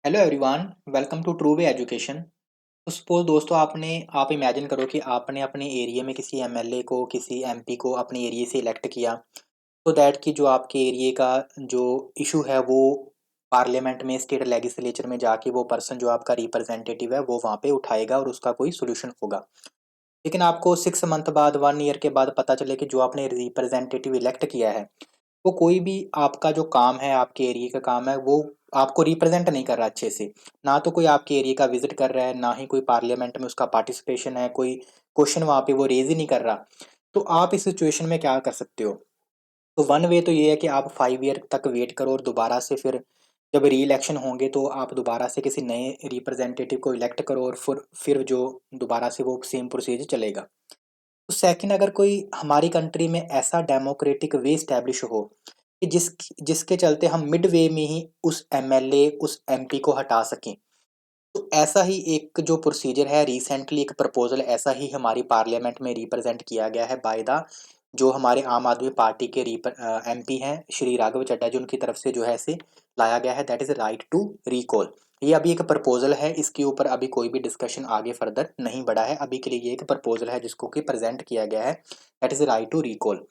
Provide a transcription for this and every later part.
Hello everyone, welcome to True Way Education. तो suppose दोस्तों आप इमेजिन करो कि आपने अपने एरिया में किसी एमएलए को किसी एमपी को अपने एरिया से इलेक्ट किया। तो दैट कि जो आपके एरिया का जो इशू है वो पार्लियामेंट में स्टेट लेजिस्लेचर में जाके वो पर्सन जो आपका रिप्रेजेंटेटिव है वो वहाँ पे उठाएगा और उसका कोई सोल्यूशन होगा। लेकिन आपको 6 मंथ बाद 1 ईयर के बाद पता चले कि जो आपने रिप्रेजेंटेटिव इलेक्ट किया है वो कोई भी आपका जो काम है, आपके एरिया का काम है, वो आपको रिप्रेजेंट नहीं कर रहा अच्छे से। ना तो कोई आपके एरिया का विज़िट कर रहा है, ना ही कोई पार्लियामेंट में उसका पार्टिसिपेशन है, कोई क्वेश्चन वहाँ पे वो रेज़ ही नहीं कर रहा। तो आप इस सिचुएशन में क्या कर सकते हो? तो वन वे तो ये है कि आप 5 ईयर तक वेट करो और दोबारा से फिर जब री-इलेक्शन होंगे तो आप दोबारा से किसी नए रिप्रेजेंटेटिव को इलेक्ट करो और फिर जो दोबारा से वो सेम प्रोसीजर चलेगा। तो सेकंड, अगर कोई हमारी कंट्री में ऐसा डेमोक्रेटिक वे एस्टैब्लिश हो कि जिसके चलते हम मिड वे में ही उस एमएलए, उस एमपी को हटा सकें। तो ऐसा ही एक जो प्रोसीजर है, रिसेंटली एक प्रपोज़ल ऐसा ही हमारी पार्लियामेंट में रिप्रेज़ेंट किया गया है बाय द जो हमारे आम आदमी पार्टी के एमपी हैं श्री राघव चड्ढा जी, उनकी तरफ से जो है इसे लाया गया है, that is right to recall. ये अभी एक प्रपोज़ल है, इसके ऊपर अभी कोई भी डिस्कशन आगे फर्दर नहीं बढ़ा है। अभी के लिए ये एक प्रपोज़ल है जिसको कि प्रेज़ेंट किया गया है, that is right to recall.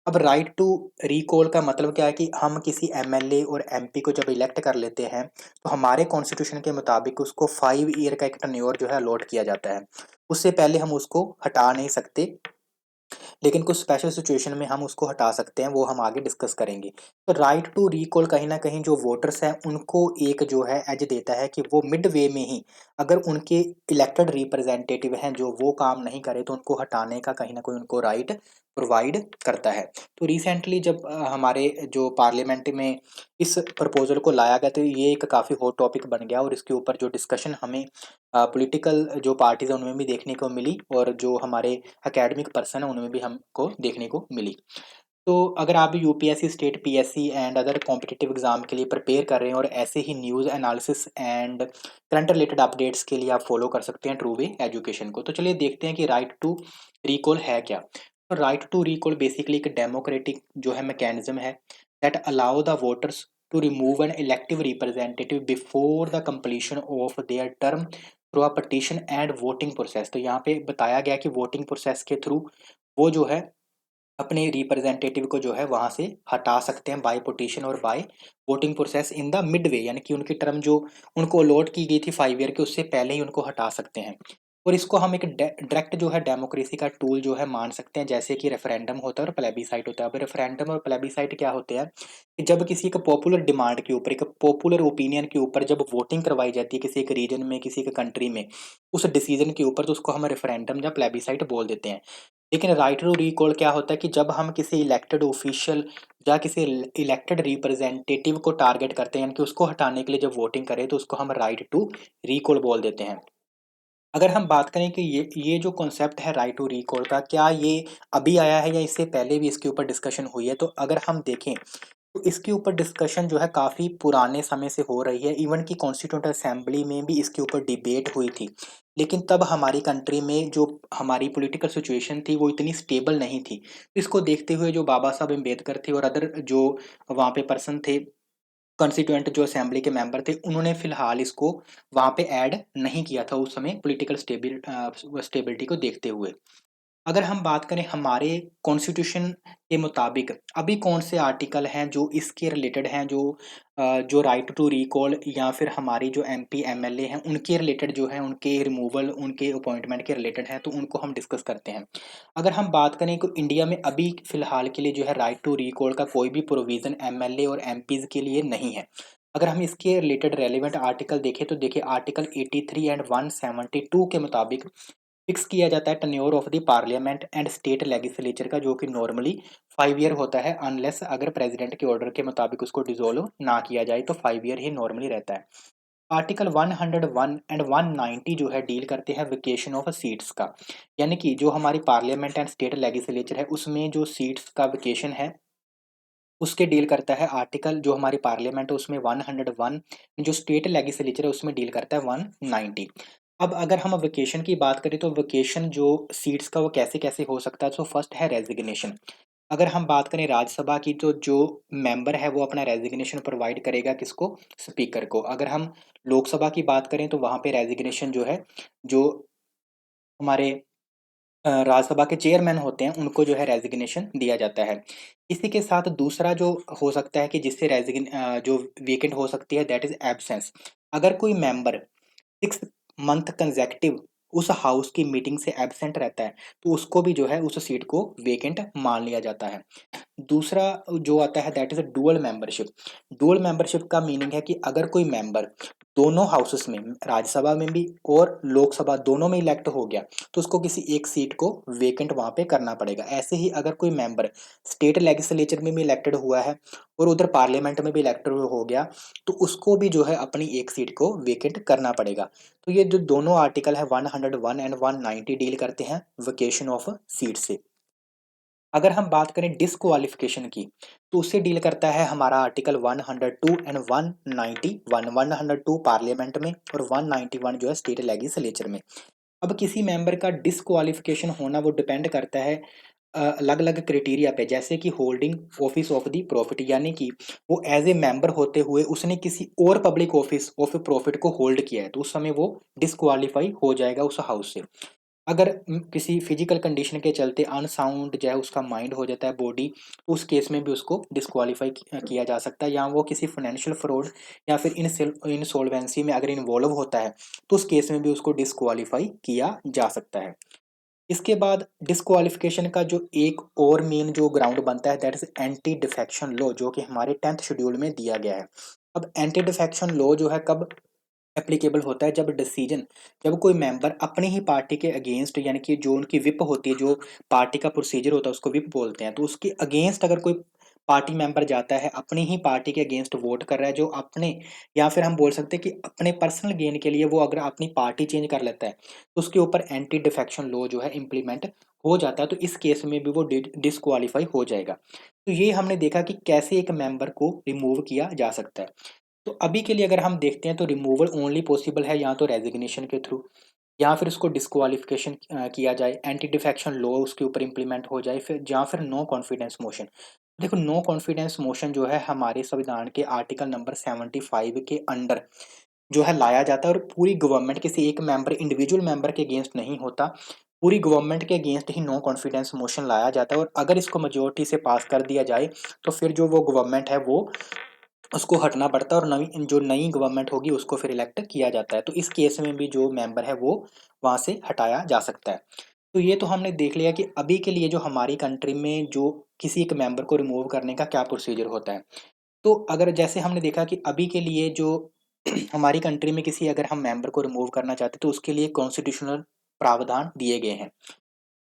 अब राइट टू रिकॉल का मतलब क्या है कि हम किसी एमएलए और एमपी को जब इलेक्ट कर लेते हैं, तो हमारे कॉन्स्टिट्यूशन के मुताबिक उसको 5 ईयर का एक टेन्योर जो है अलॉट किया जाता है। उससे पहले हम उसको हटा नहीं सकते, लेकिन कुछ स्पेशल सिचुएशन में हम उसको हटा सकते हैं, वो हम आगे डिस्कस करेंगे। तो राइट टू रिकॉल कहीं न कहीं जो वोटर्स हैं, उनको एक जो है एज देता है कि वो मिड वे में ही अगर उनके इलेक्टेड रिप्रेजेंटेटिव हैं, जो वो काम नहीं करे, तो उनको हटाने का कहीं न कहीं उनको राइट प्रोवाइड करता है। तो रिसेंटली जब हमारे जो पार्लियामेंट में इस प्रपोज़ल को लाया गया, तो ये एक काफ़ी हॉट टॉपिक बन गया और इसके ऊपर जो डिस्कशन हमें पॉलिटिकल जो पार्टीज़ हैं, उनमें भी देखने को मिली और जो हमारे एकेडमिक पर्सन हैं, उनमें भी हमको देखने को मिली। तो अगर आप भी UPSC, state PSC and other competitive exam के लिए प्रिपेयर कर रहे हैं और ऐसे ही news analysis and current related updates के लिए आप फॉलो कर सकते हैं ट्रू वे एजुकेशन को। तो चलिए देखते हैं कि राइट टू रिकॉल है क्या? तो राइट टू रिकॉल बेसिकली एक डेमोक्रेटिक जो है मैकेनिज़्म है that allow the voters to remove an elective representative before the completion of their term through a petition and voting process. तो यहाँ पे बताया गया कि वोटिंग प्रोसेस के थ्रू वो जो है अपने रिप्रेजेंटेटिव को जो है वहाँ से हटा सकते हैं बाय पिटीशन और by voting process in the mid way, यानी कि उनकी टर्म जो उनको अलॉट की गई थी 5 ईयर की, उससे पहले ही उनको हटा सकते हैं। और इसको हम एक डायरेक्ट जो है डेमोक्रेसी का टूल जो है मान सकते हैं, जैसे कि रेफरेंडम होता है और प्लेबिसाइट होता है। अब रेफरेंडम और प्लेबिसाइट क्या होते हैं कि जब किसी एक पॉपुलर डिमांड के ऊपर, एक पॉपुलर ओपिनियन के ऊपर जब वोटिंग करवाई जाती है किसी एक रीजन में, किसी एक कंट्री में, उस डिसीजन के ऊपर, तो उसको हम रेफरेंडम या प्लेबिसाइट बोल देते हैं। लेकिन राइट टू रिकॉल क्या होता है कि जब हम किसी इलेक्टेड ऑफिशियल या किसी इलेक्टेड रिप्रेजेंटेटिव को टारगेट करते हैं, यानी कि उसको हटाने के लिए जब वोटिंग करें, तो उसको हम राइट टू रिकॉल बोल देते हैं। अगर हम बात करें कि ये जो कॉन्सेप्ट है राइट टू रिकॉल का, क्या ये अभी आया है या इससे पहले भी इसके ऊपर डिस्कशन हुई है? तो अगर हम देखें तो इसके ऊपर डिस्कशन जो है काफ़ी पुराने समय से हो रही है। इवन कि कॉन्स्टिट्यूएंट असेंबली में भी इसके ऊपर डिबेट हुई थी। लेकिन तब हमारी कंट्री में जो हमारी पॉलिटिकल सिचुएशन थी वो इतनी स्टेबल नहीं थी। इसको देखते हुए जो बाबा साहब अम्बेडकर थे और अदर जो वहाँ पे पर्सन थे, कॉन्स्टिट्यूएंट जो असेंबली के मेंबर थे, उन्होंने फिलहाल इसको वहाँ पे ऐड नहीं किया था उस समय पॉलिटिकल स्टेबिलिटी को देखते हुए। अगर हम बात करें हमारे कॉन्स्टिट्यूशन के मुताबिक अभी कौन से आर्टिकल हैं जो इसके रिलेटेड हैं, जो राइट टू रिकॉल या फिर हमारी जो एमपी एमएलए हैं उनके रिलेटेड जो है, उनके रिमूवल, उनके अपॉइंटमेंट के रिलेटेड हैं, तो उनको हम डिस्कस करते हैं। अगर हम बात करें कि इंडिया में अभी फिलहाल के लिए जो है राइट टू रिकॉल का कोई भी प्रोविजन एमएलए और एमपीज के लिए नहीं है। अगर हम इसके रिलेटेड रेलेवेंट आर्टिकल देखें तो देखिए आर्टिकल 83 एंड 172 के मुताबिक फिक्स किया जाता है tenure of the parliament and state legislature का, जो कि नॉर्मली 5 ईयर होता है, अनलेस अगर प्रेसिडेंट के ऑर्डर के मुताबिक उसको डिसॉल्व ना किया जाए, तो 5 ईयर ही नॉर्मली रहता है। आर्टिकल 101 एंड 190 जो है डील करते हैं वेकेशन ऑफ सीट्स का, यानी कि जो हमारी पार्लियामेंट एंड स्टेट लेजिस्लेचर है उसमें जो सीट्स का वेकेशन है उसके डील करता है आर्टिकल, जो हमारी पार्लियामेंट है उसमें 101, जो स्टेट लेजिस्लेचर है उसमें डील करता है 190। अब अगर हम वेकेशन की बात करें तो वेकेशन जो सीट्स का वो कैसे-कैसे हो सकता है? तो फर्स्ट है रेजिग्नेशन। अगर हम बात करें राज्यसभा की, तो जो मेंबर है वो अपना रेज़िग्नेशन प्रोवाइड करेगा किसको? स्पीकर को। अगर हम लोकसभा की बात करें तो वहाँ पे रेज़िग्नेशन जो है, जो हमारे राज्यसभा के चेयरमैन होते हैं, उनको जो है रेज़िग्नेशन दिया जाता है। इसी के साथ दूसरा जो हो सकता है कि जिससे जो वेकेंट हो सकती है, दैट इज़ एब्सेंस। अगर कोई मेंबर 6 मंथ कंसेक्युटिव उस हाउस की मीटिंग से एब्सेंट रहता है, तो उसको भी जो है उस सीट को वेकेंट मान लिया जाता है। दूसरा जो आता है, that is a dual membership. Dual membership का मीनिंग है कि अगर कोई मेंबर दोनों हाउसेस में, राज्यसभा में भी और लोकसभा दोनों में इलेक्ट हो गया, तो उसको किसी एक सीट को वेकेंट वहाँ पे करना पड़ेगा। ऐसे ही अगर कोई मेंबर स्टेट लेजिस्लेचर में भी इलेक्टेड हुआ है और उधर पार्लियामेंट में भी इलेक्टेड हो गया, तो उसको भी जो है अपनी एक सीट को वेकेंट करना पड़ेगा। तो ये जो दोनों आर्टिकल है 101 एंड 190 डील करते हैं वेकेशन ऑफ सीट से। अगर हम बात करें डिसक्वालिफिकेशन की, तो उससे डील करता है हमारा आर्टिकल 102 एंड 191। 102 पार्लियामेंट में और 191 जो है स्टेट लेजिस्लेचर में। अब किसी मेंबर का डिसक्वालिफिकेशन होना वो डिपेंड करता है अलग-अलग क्राइटेरिया पे, जैसे कि holding office of the profit, यानी कि वो एज़ ए मेंबर होते हुए उसने किसी और पब्लिक ऑफिस ऑफ प्रॉफिट को होल्ड किया है, तो उस समय वो डिसक्वालीफाई हो जाएगा उस हाउस से। अगर किसी फिजिकल कंडीशन के चलते अनसाउंड जो है उसका माइंड हो जाता है, बॉडी, उस केस में भी उसको डिस्क्वालीफाई किया जा सकता है, या वो किसी फाइनेंशियल फ्रॉड या फिर इंसॉल्वेंसी में अगर इन्वॉल्व होता है, तो उस केस में भी उसको डिस्क्वालीफाई किया जा सकता है। इसके बाद डिस्क्वालिफिकेशन का जो एक और मेन जो ग्राउंड बनता है, that is anti defection law, जो कि हमारे 10th शेड्यूल में दिया गया है। अब एंटी डिफेक्शन लॉ जो है कब एप्लीकेबल होता है? जब कोई मेंबर अपनी ही पार्टी के अगेंस्ट, यानी कि जो उनकी व्हिप होती है, जो पार्टी का प्रोसीजर होता है उसको व्हिप बोलते हैं, तो उसके अगेंस्ट अगर कोई पार्टी मेंबर जाता है, अपनी ही पार्टी के अगेंस्ट वोट कर रहा है, जो अपने, या फिर हम बोल सकते हैं कि अपने पर्सनल गेन के लिए वो अगर अपनी पार्टी चेंज कर लेता है, तो उसके ऊपर एंटी डिफेक्शन लॉ जो है इम्प्लीमेंट हो जाता है, तो इस केस में भी वो डिस्क्वालीफाई हो जाएगा। तो ये हमने देखा कि कैसे एक मेंबर को रिमूव किया जा सकता है। तो अभी के लिए अगर हम देखते हैं, तो रिमूवल ओनली पॉसिबल है या तो रेजिग्नेशन के थ्रू, या फिर उसको डिस्क्वालिफिकेशन किया जाए, एंटी डिफेक्शन लॉ उसके ऊपर इम्प्लीमेंट हो जाए, फिर या फिर नो कॉन्फिडेंस मोशन। देखो, नो कॉन्फिडेंस मोशन जो है हमारे संविधान के आर्टिकल नंबर 75 के अंडर जो है लाया जाता है, और पूरी गवर्नमेंट, किसी एक मेंबर, इंडिविजुअल मेंबर के अगेंस्ट नहीं होता, पूरी गवर्नमेंट के अगेंस्ट ही नो कॉन्फिडेंस मोशन लाया जाता है, और अगर इसको मेजोरिटी से पास कर दिया जाए, तो फिर जो वो गवर्नमेंट है वो उसको हटना पड़ता है, और नई गवर्नमेंट होगी उसको फिर इलेक्ट किया जाता है। तो इस केस में भी जो मेंबर है वो वहाँ से हटाया जा सकता है। तो ये तो हमने देख लिया कि अभी के लिए जो हमारी कंट्री में जो किसी एक मेंबर को रिमूव करने का क्या प्रोसीजर होता है। तो अगर जैसे हमने देखा कि अभी के लिए जो हमारी कंट्री में किसी अगर हम मेंबर को रिमूव करना चाहते हैं, तो उसके लिए कॉन्स्टिट्यूशनल प्रावधान दिए गए हैं।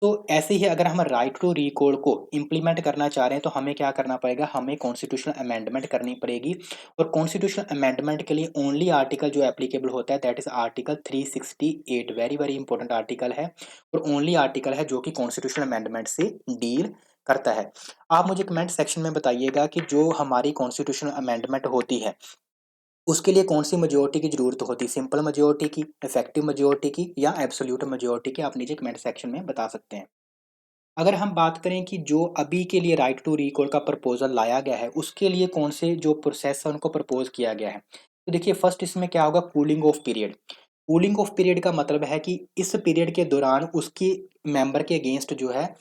तो ऐसे ही अगर हम राइट टू रिकॉल को इम्प्लीमेंट करना चाह रहे हैं, तो हमें क्या करना पड़ेगा? हमें कॉन्स्टिट्यूशनल अमेंडमेंट करनी पड़ेगी, और कॉन्स्टिट्यूशनल अमेंडमेंट के लिए ओनली आर्टिकल जो एप्लीकेबल होता है, that is article 368। Very very important article है, और ओनली आर्टिकल है जो कि कॉन्स्टिट्यूशनल अमेंडमेंट से डील करता है। आप मुझे कमेंट सेक्शन में बताइएगा कि जो हमारी कॉन्स्टिट्यूशनल अमेंडमेंट होती है, उसके लिए कौन सी मेजोरिटी की ज़रूरत होती है? सिंपल मेजोरिटी की, इफेक्टिव मेजोरिटी की, या एब्सोल्यूट मेजोरिटी की? आप नीचे कमेंट सेक्शन में बता सकते हैं। अगर हम बात करें कि जो अभी के लिए राइट टू रिकॉल का प्रपोज़ल लाया गया है, उसके लिए कौन से जो प्रोसेस है उनको प्रपोज़ किया गया है। तो देखिए, फर्स्ट इसमें क्या होगा? Cooling of period. Cooling of period का मतलब है कि इस पीरियड के दौरान उसकी मेंबर के अगेंस्ट जो है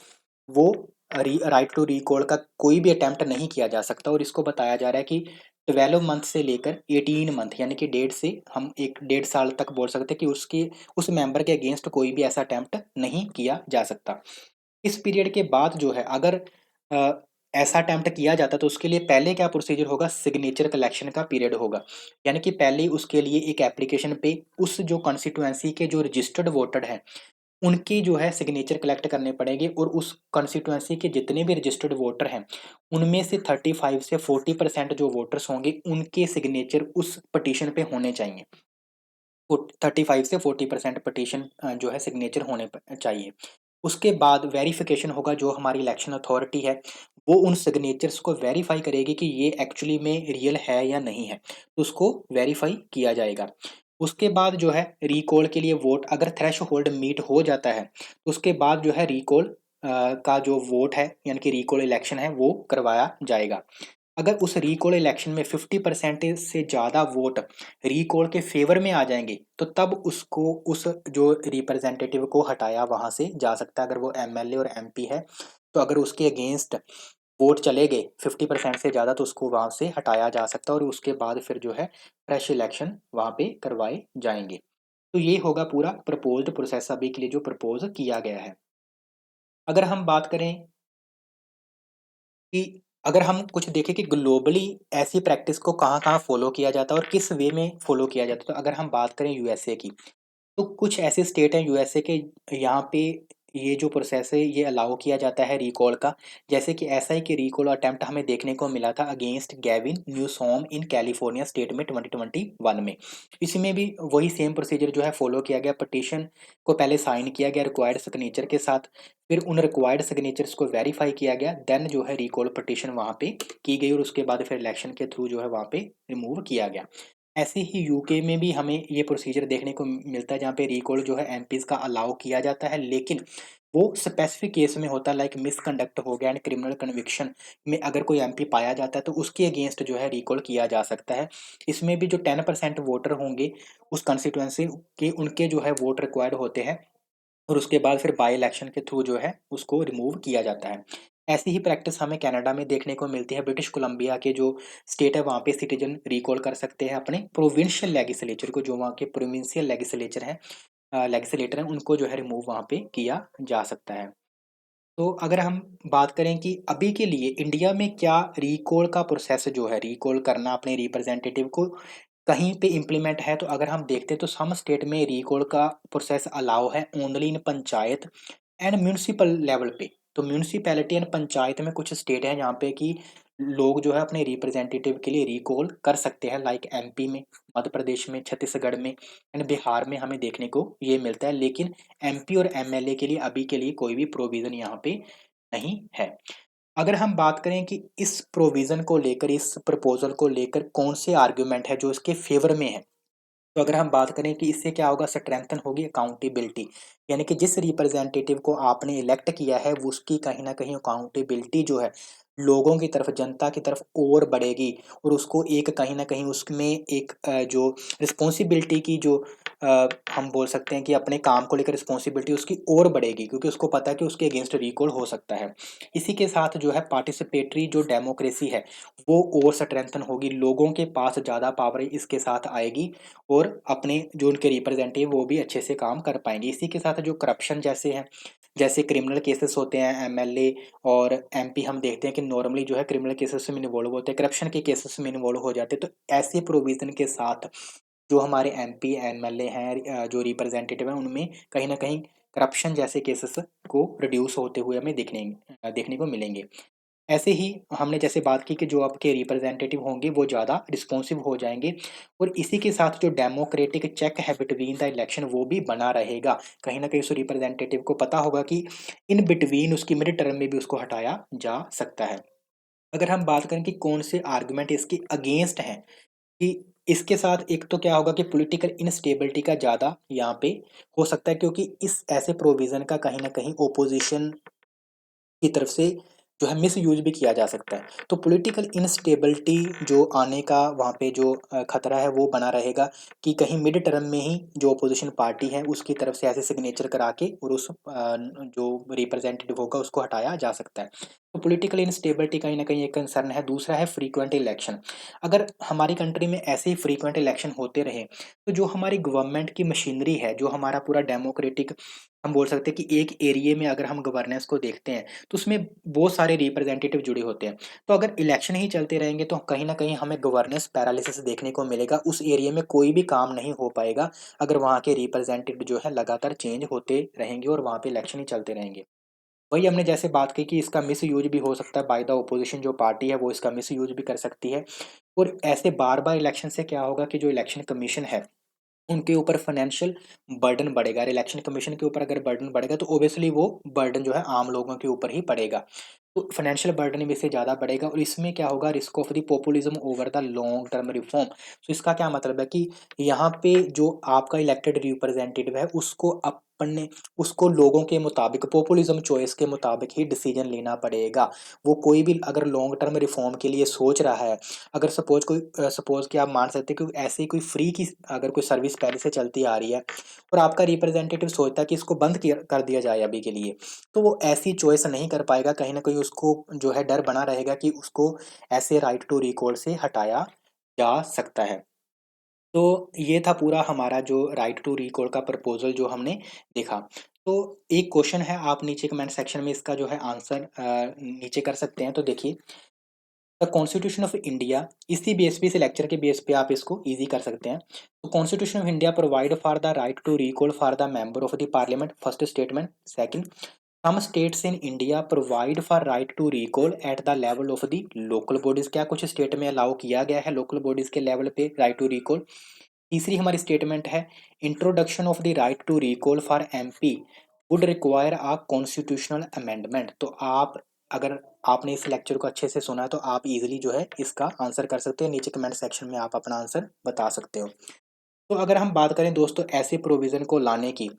वो राइट टू रिकॉल का कोई भी अटेम्प्ट नहीं किया जा सकता, और इसको बताया जा रहा है कि 12 मंथ से लेकर 18 मंथ, यानी कि डेढ़ से हम 1 डेढ़ साल तक बोल सकते हैं कि उसकी उस मेंबर के अगेंस्ट कोई भी ऐसा अटेम्प्ट नहीं किया जा सकता। इस पीरियड के बाद जो है अगर अ, ऐसा अटेम्प्ट किया जाता है, तो उसके लिए पहले क्या प्रोसीजर होगा? सिग्नेचर कलेक्शन का पीरियड होगा। यानी कि पहले उसके लिए एक एप्लीकेशन पे उस जो कॉन्स्टिट्यूएंसी के जो रजिस्टर्ड वोटर हैं, उनकी जो है सिग्नेचर कलेक्ट करने पड़ेंगे, और उस कॉन्स्टिट्यूएंसी के जितने भी रजिस्टर्ड वोटर हैं, उनमें से 35 से 40% जो वोटर्स होंगे, उनके सिग्नेचर उस पिटीशन पे होने चाहिए। 35 से 40% पिटीशन जो है सिग्नेचर होने चाहिए। उसके बाद वेरिफिकेशन होगा, जो हमारी इलेक्शन अथॉरिटी है, वो उन सिग्नेचर्स को वेरीफाई करेगी कि ये एक्चुअली में रियल है या नहीं है, तो उसको वेरीफाई किया जाएगा। उसके बाद जो है रिकॉल के लिए वोट, अगर थ्रेशोल्ड मीट हो जाता है, तो उसके बाद जो है रिकॉल का जो वोट है यानी कि रिकॉल इलेक्शन है वो करवाया जाएगा। अगर उस रिकॉल इलेक्शन में 50% से ज़्यादा वोट रिकॉल के फ़ेवर में आ जाएँगे, तो तब उसको उस जो रिप्रेजेंटेटिव को हटाया वहाँ से जा सकता है, अगर वो एमएलए और एमपी है। तो अगर उसके अगेंस्ट वोट चले गए 50% से ज़्यादा तो उसको वहाँ से हटाया जा सकता है और उसके बाद फिर जो है फ्रेश इलेक्शन वहाँ पे करवाए जाएँगे। तो ये होगा पूरा प्रपोज़्ड प्रोसेस अभी के लिए जो प्रपोज़ किया गया है। अगर हम बात करें कि अगर हम कुछ देखें कि ग्लोबली ऐसी प्रैक्टिस को कहाँ-कहाँ फ़ॉलो किया जाता है और किस वे में फ़ॉलो किया जाता है। तो अगर हम बात करें यूएसए की, तो कुछ ऐसे स्टेट हैं यूएसए के यहाँ पे ये जो प्रोसेस है ये अलाउ किया जाता है रिकॉल का। जैसे कि ऐसा ही कि रिकॉल अटेम्प्ट हमें देखने को मिला था against Gavin Newsom in California state में 2021 में। इसमें भी वही सेम प्रोसीजर जो है फॉलो किया गया। पिटीशन को पहले साइन किया गया रिक्वायर्ड सिग्नेचर के साथ, फिर उन रिक्वायर्ड सिग्नेचर्स को वेरीफाई किया गया, देन जो है रिकॉल पिटीशन वहाँ पे की गई और उसके बाद फिर इलेक्शन के थ्रू जो है वहाँ पे रिमूव किया गया। ऐसे ही यूके में भी हमें ये प्रोसीजर देखने को मिलता है जहाँ पे रिकॉल जो है एमपीज़ का अलाउ किया जाता है, लेकिन वो स्पेसिफिक केस में होता है लाइक मिसकंडक्ट हो गया एंड क्रिमिनल कन्विक्शन में अगर कोई एमपी पाया जाता है तो उसके अगेंस्ट जो है रिकॉल किया जा सकता है। इसमें भी जो 10% वोटर होंगे उस कंस्टिट्यूएंसी के उनके जो है वोट रिक्वायर्ड होते हैं और उसके बाद फिर बाय इलेक्शन के थ्रू जो है उसको रिमूव किया जाता है। ऐसी ही प्रैक्टिस हमें कनाडा में देखने को मिलती है। ब्रिटिश कोलंबिया के जो स्टेट है वहाँ पे सिटीज़न रिकॉल कर सकते हैं अपने प्रोविंशियल लेजिस्लेचर को, जो वहाँ के प्रोविंशियल लेजिस्लेचर हैं लेजिस्लेटर हैं उनको जो है रिमूव वहाँ पे किया जा सकता है। तो अगर हम बात करें कि अभी के लिए इंडिया में क्या रिकॉल का प्रोसेस जो है, रिकॉल करना अपने रिप्रेजेंटेटिव को कहीं पे इम्प्लीमेंट है, तो अगर हम देखते हैं तो सम स्टेट में रिकॉल का प्रोसेस अलाउ है only in panchayat and municipal level पे। तो म्युनिसिपैलिटी एंड पंचायत में कुछ स्टेट हैं जहाँ पे कि लोग जो है अपने रिप्रेजेंटेटिव के लिए रिकॉल कर सकते हैं लाइक एमपी में, मध्य प्रदेश में, छत्तीसगढ़ में एंड बिहार में हमें देखने को ये मिलता है। लेकिन एमपी और एमएलए के लिए अभी के लिए कोई भी प्रोविज़न यहाँ पे नहीं है। अगर हम बात करें कि इस प्रोविज़न को लेकर, इस प्रपोज़ल को लेकर कौन से आर्गुमेंट है जो इसके फ़ेवर में है, तो अगर हम बात करें कि इससे क्या होगा, स्ट्रेंथन होगी अकाउंटेबिलिटी। यानी कि जिस रिप्रेजेंटेटिव को आपने इलेक्ट किया है वो उसकी कहीं न कहीं अकाउंटेबिलिटी जो है लोगों की तरफ, जनता की तरफ और बढ़ेगी और उसको एक कहीं न कहीं उसमें एक जो रिस्पॉन्सिबिलिटी की जो हम बोल सकते हैं कि अपने काम को लेकर रिस्पॉन्सिबिलिटी उसकी और बढ़ेगी क्योंकि उसको पता है कि उसके अगेंस्ट रिकॉल हो सकता है। इसी के साथ जो है पार्टिसिपेटरी जो डेमोक्रेसी है वो और स्ट्रेंथन होगी, लोगों के पास ज़्यादा पावर इसके साथ आएगी और अपने जो उनके रिप्रेजेंटेटिव वो भी अच्छे से काम कर पाएँगे। इसी के साथ जो करप्शन जैसे हैं, जैसे क्रिमिनल केसेस होते हैं एमएलए और एमपी, हम देखते हैं कि नॉर्मली जो है क्रिमिनल केसेस में इन्वॉल्व होते हैं, करप्शन के केसेस में इन्वॉल्व हो जाते हैं। तो ऐसे प्रोविज़न के साथ जो हमारे एमपी, एमएलए हैं जो रिप्रेजेंटेटिव हैं उनमें कहीं न कहीं करप्शन जैसे केसेस को रिड्यूस होते हुए हमें देखने को मिलेंगे। ऐसे ही हमने जैसे बात की कि जो आपके रिप्रेजेंटेटिव होंगे वो ज़्यादा रिस्पॉन्सिव हो जाएँगे और इसी के साथ जो डेमोक्रेटिक चेक है बिटवीन द इलेक्शन वो भी बना रहेगा। कहीं न कहीं उस रिप्रेजेंटेटिव को पता होगा कि इन बिटवीन उसकी मिड टर्म में भी उसको हटाया जा सकता है। अगर हम बात करें कि कौन से आर्गुमेंट इसके अगेंस्ट हैं, कि इसके साथ एक तो क्या होगा कि पॉलिटिकल इनस्टेबिलिटी का ज़्यादा यहाँ पे हो सकता है क्योंकि इस ऐसे प्रोविज़न का कहीं न कहीं ऑपोज़िशन की तरफ से जो है मिसयूज़ भी किया जा सकता है। तो पॉलिटिकल इंस्टेबिलिटी जो आने का वहाँ पे जो खतरा है वो बना रहेगा कि कहीं मिड टर्म में ही जो अपोज़िशन पार्टी है उसकी तरफ से ऐसे सिग्नेचर करा के और उस जो रिप्रेजेंटेटिव होगा उसको हटाया जा सकता है। तो पॉलिटिकल इंस्टेबिलिटी कहीं न कहीं एक कंसर्न है। दूसरा है फ्रीक्वेंट इलेक्शन। अगर हमारी कंट्री में ऐसे ही फ्रीक्वेंट इलेक्शन होते रहे, तो जो हमारी गवर्नमेंट की मशीनरी है, जो हमारा पूरा डेमोक्रेटिक, हम बोल सकते हैं कि एक एरिये में अगर हम गवर्नेंस को देखते हैं, तो उसमें बहुत सारे रिप्रेजेंटेटिव जुड़े होते हैं। तो अगर इलेक्शन ही चलते रहेंगे तो कहीं न कहीं हमें गवर्नेंस पैरालिसिस देखने को मिलेगा। उस एरिया में कोई भी काम नहीं हो पाएगा, अगर वहाँ के रिप्रेजेंटेटिव जो है लगातार चेंज होते रहेंगे और वहाँ पे इलेक्शन ही चलते रहेंगे। वही हमने जैसे बात की कि इसका मिसयूज़ भी हो सकता है बाय द ऑपोज़िशन, जो पार्टी है वो इसका मिसयूज़ भी कर सकती है और ऐसे बार-बार इलेक्शन से क्या होगा कि जो इलेक्शन कमीशन है उनके ऊपर फाइनेंशियल बर्डन बढ़ेगा। इलेक्शन कमीशन के ऊपर अगर बर्डन बढ़ेगा तो ऑब्वियसली वो बर्डन जो है आम लोगों के ऊपर ही पड़ेगा। तो फाइनेंशियल बर्डन भी इससे ज़्यादा बढ़ेगा और इसमें क्या होगा, risk of the populism over the long term reform. तो इसका क्या मतलब है कि यहाँ पे जो आपका इलेक्टेड रिप्रेजेंटेटिव है उसको पढ़ने उसको लोगों के मुताबिक पॉपुलिज़्म चॉइस के मुताबिक ही डिसीज़न लेना पड़ेगा। वो कोई भी अगर लॉन्ग टर्म रिफ़ॉर्म के लिए सोच रहा है, अगर सपोज़ कि आप मान सकते हैं कि ऐसी कोई फ्री की अगर कोई सर्विस पहले से चलती आ रही है और आपका रिप्रेजेंटेटिव सोचता है कि इसको बंद किया कर दिया जाए अभी के लिए, तो वो ऐसी चॉइस नहीं कर पाएगा, कहीं न कहीं उसको जो है डर बना रहेगा कि उसको ऐसे राइट टू रिकॉल से हटाया जा सकता है। तो ये था पूरा हमारा जो राइट टू रिकॉल का प्रपोज़ल जो हमने देखा। तो एक क्वेश्चन है, आप नीचे कमेंट सेक्शन में इसका जो है आंसर नीचे कर सकते हैं। तो देखिए, द कॉन्स्टिट्यूशन ऑफ इंडिया, इसी बेस पे, इस लेक्चर के बेस पे आप इसको ईज़ी कर सकते हैं। तो constitution of India provide for the right to recall for the member of the parliament, first statement. Second, some states in India provide for right to recall at the level of the local bodies, क्या कुछ state में allow किया गया है local bodies के level पे right to recall. तीसरी हमारी स्टेटमेंट है, introduction of the right to recall for MP would require a constitutional amendment. तो आप, अगर आपने इस लेक्चर को अच्छे से सुना है तो आप इजीली जो है इसका आंसर कर सकते हैं, नीचे कमेंट सेक्शन में आप अपना आंसर बता सकते हो। तो अगर हम बात करें दोस्तों ऐसे प्रोविजन को लाने की,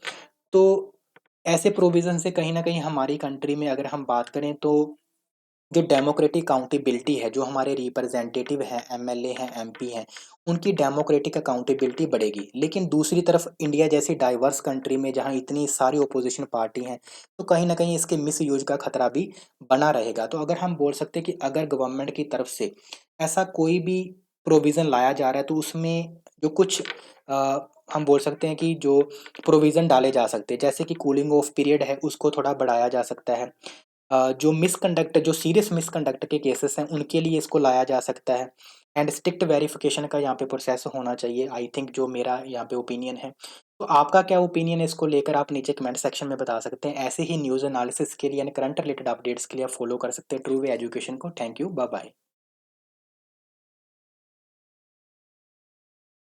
तो ऐसे प्रोविजन से कहीं ना कहीं हमारी कंट्री में अगर हम बात करें तो जो डेमोक्रेटिक अकाउंटेबिलिटी है, जो हमारे रिप्रेजेंटेटिव हैं, एमएलए हैं, एमपी हैं, उनकी डेमोक्रेटिक अकाउंटेबिलिटी बढ़ेगी। लेकिन दूसरी तरफ इंडिया जैसी डाइवर्स कंट्री में जहाँ इतनी सारी ऑपोजिशन पार्टी हैं, तो कहीं न कहीं इसके मिसयूज़ का खतरा भी बना रहेगा। तो अगर हम बोल सकते हैं कि अगर गवर्नमेंट की तरफ से ऐसा कोई भी प्रोविज़न लाया जा रहा है, तो उसमें जो कुछ हम बोल सकते हैं कि जो प्रोविज़न डाले जा सकते हैं, जैसे कि कूलिंग ऑफ पीरियड है, उसको थोड़ा बढ़ाया जा सकता है। जो सीरियस मिसकंडक्ट के केसेस हैं, उनके लिए इसको लाया जा सकता है। एंड स्ट्रिक्ट वेरिफिकेशन का यहाँ पे प्रोसेस होना चाहिए, आई थिंक, जो मेरा यहाँ पे ओपिनियन है। तो आपका क्या ओपिनियन है इसको लेकर, आप नीचे कमेंट सेक्शन में बता सकते हैं। ऐसे ही न्यूज़ एनालिसिस के लिए यानी करंट रिलेटेड अपडेट्स के लिए आप फॉलो कर सकते हैं ट्रू वे एजुकेशन को। Thank you, bye bye.